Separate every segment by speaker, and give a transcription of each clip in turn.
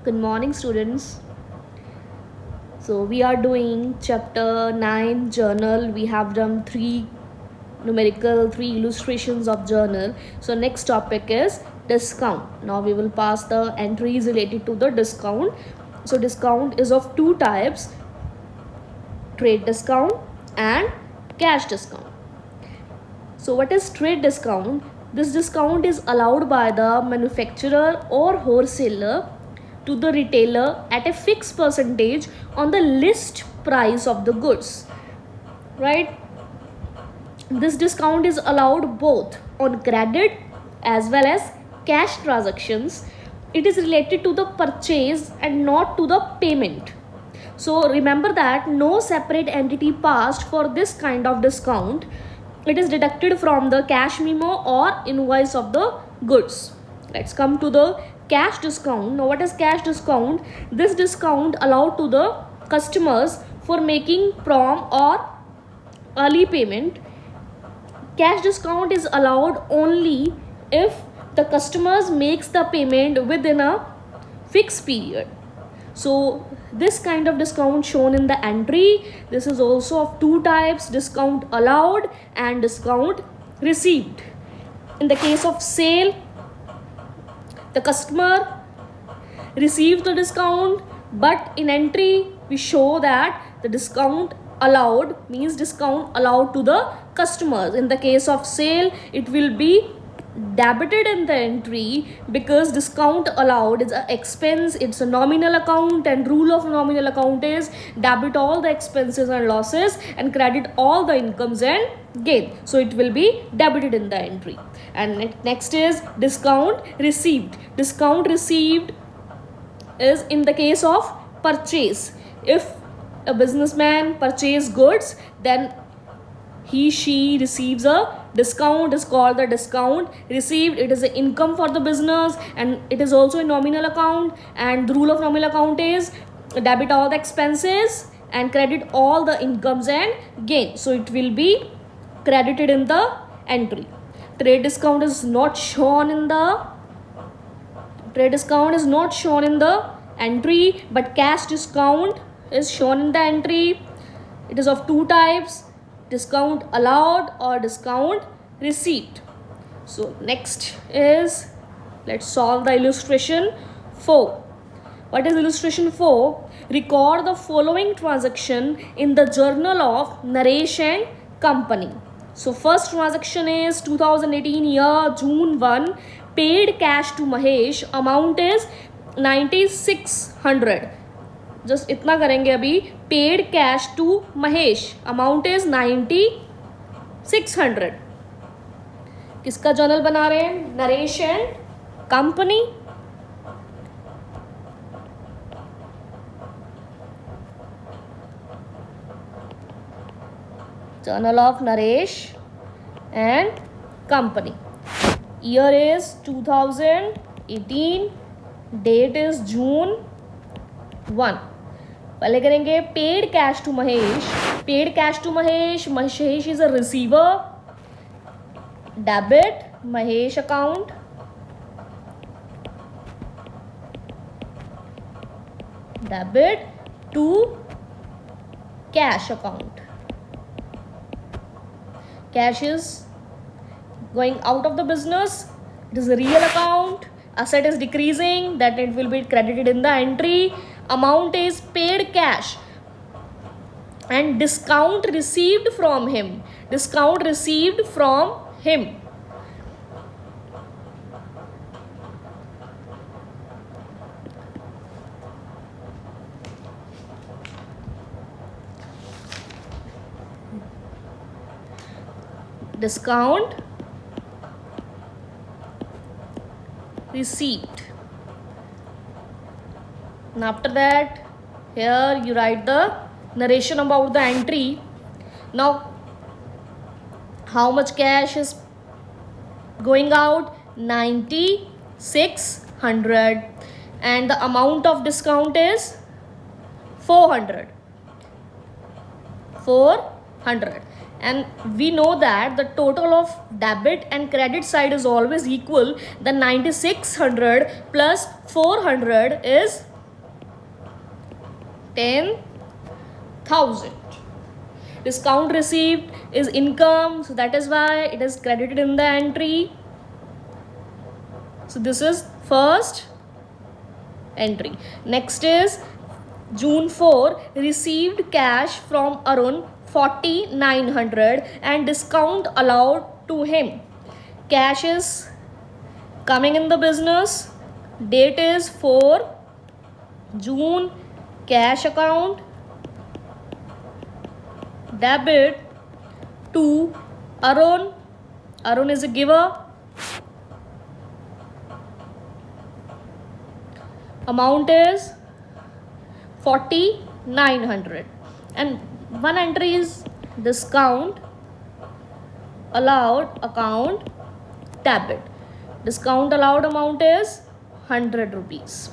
Speaker 1: Good morning, students. So we are doing chapter 9 journal. We have done 3 illustrations of journal. So next topic is discount. Now we will pass the entries related to the discount. So discount is of 2 types: trade discount and cash discount. So what is trade discount? This discount is allowed by the manufacturer or wholesaler to the retailer at a fixed percentage on the list price of the goods, right? This discount is allowed both on credit as well as cash transactions. It is related to the purchase and not to the payment. So remember that no separate entity passed for this kind of discount. It is deducted from the cash memo or invoice of the goods. Let's come to the cash discount. Now what is cash discount? This discount allowed to the customers for making prompt or early payment. Cash discount is allowed only if the customers makes the payment within a fixed period. So this kind of discount shown in the entry. This is also of 2 types: discount allowed and discount received. In the case of sale, the customer receives the discount, but in entry we show that the discount allowed means discount allowed to the customers. In the case of sale, it will be debited in the entry because discount allowed is an expense. It's a nominal account, and rule of nominal account is debit all the expenses and losses and credit all the incomes and gain. So it will be debited in the entry. And next is discount received. Discount received is in the case of purchase. If a businessman purchase goods, then she receives a discount, is called the discount received. It is an income for the business, and it is also a nominal account, and the rule of nominal account is debit all the expenses and credit all the incomes and gain. So it will be credited in the entry. Trade discount is not shown in the entry, but cash discount is shown in the entry. It is of 2 types: discount allowed or discount received. So next is, let's solve the illustration 4. What is illustration 4? Record the following transaction in the journal of Naresh and Company. So first transaction is 2018 year June 1, paid cash to Mahesh, amount is 9600. Just इतना करेंगे अभी. Paid cash to Mahesh, amount is 9600. किसका journal बना रहे हैं? Naresh and company. Journal of Naresh and company. Year is 2018, date is June 1. पहले करेंगे paid cash to Mahesh. Paid cash to Mahesh, Mahesh is a receiver. Debit Mahesh account, debit to cash account. Cash is going out of the business. It is a real account. Asset is decreasing, that it will be credited in the entry. Amount is paid cash and discount received from him. Discount received from him. Discount received. And after that, here you write the narration about the entry. Now how much cash is going out? 9600, and the amount of discount is 400. And we know that the total of debit and credit side is always equal. The 9600 plus 400 is 10,000. Discount received is income, so that is why it is credited in the entry. So this is first entry. Next is June 4, received cash from Arun 4,900 and discount allowed to him. Cash is coming in the business. Date is 4 June. Cash account, debit to Arun. Arun is a giver. Amount is 4,900 and one entry is discount allowed account debit. Discount allowed amount is 100 rupees.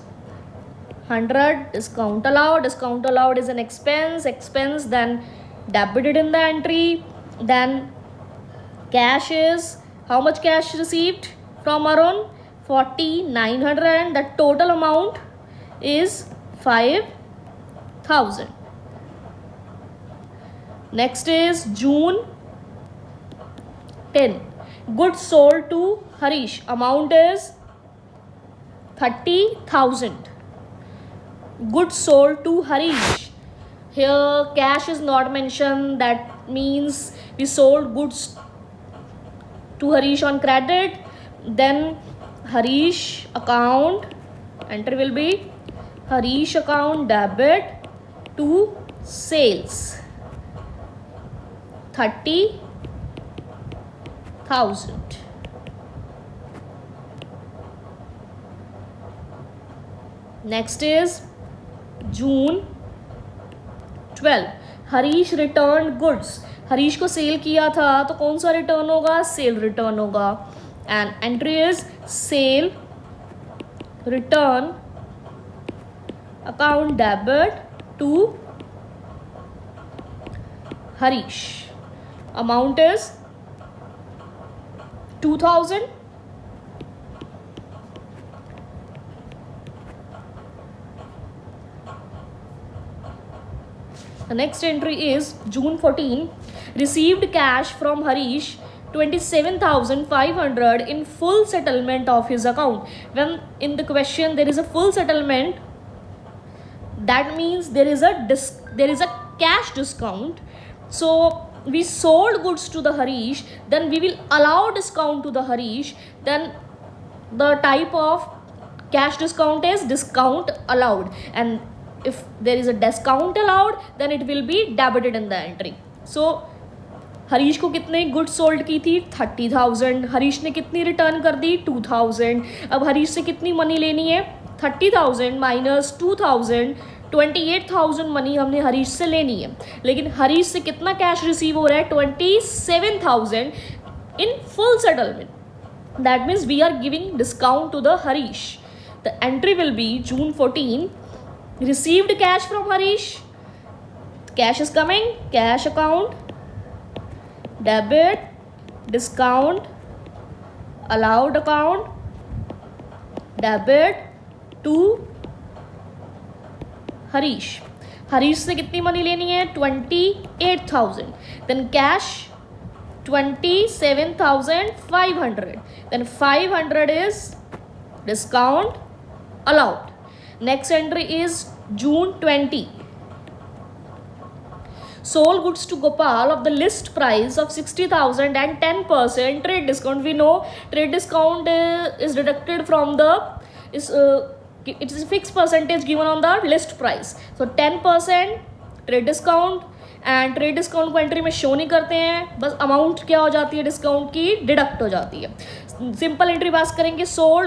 Speaker 1: 100 discount allowed. Discount allowed is an expense. Expense then debited in the entry. Then cash is, how much cash received from Arun? 4,900 and the total amount is 5,000. Next is June 10. Goods sold to Harish. Amount is 30,000. Goods sold to Harish. Here cash is not mentioned. That means we sold goods to Harish on credit. Then Harish account, entry will be Harish account debit to sales 30,000. Next is June 12. Harish return goods. Harish को sell किया था तो कौन सा return होगा? Sale return होगा. And entry is sale return account debit to Harish. Amount is 2,000. The next entry is June 14. Received cash from Harish 27,500 in full settlement of his account. When in the question there is a full settlement, that means there is a cash discount. So we sold goods to the Harish, then we will allow discount to the Harish. Then the type of cash discount is discount allowed, and if there is a discount allowed then it will be debited in the entry. So Harish को कितने goods sold की थी? 30,000. हरीश ने कितनी return कर दी? 2,000. अब हरीश से कितनी मनी लेनी है? 30,000 माइनस 2,000, 28,000 मनी हमने हरीश से लेनी है. लेकिन हरीश से कितना कैश रिसीव हो रहा है? 27,000 in full settlement. That means we are giving discount to the Harish. The entry will be June 14. Received cash from Harish. Cash is coming. Cash account, debit, discount, allowed account, debit to Harish. Harish से कितनी money लेनी है? 28,000. Then cash 27,500. Then 500 is discount allowed. Next entry is June 20. Sold goods to Gopal of the list price of 60,000 and 10% trade discount. We know trade discount is deducted from the it is a fixed percentage given on the list price. So 10% trade discount, and trade discount को entry में show नहीं करते हैं, बस amount क्या हो जाती है डिस्काउंट की डिडक्ट हो जाती है. सिंपल एंट्री पास करेंगे. सोल्ड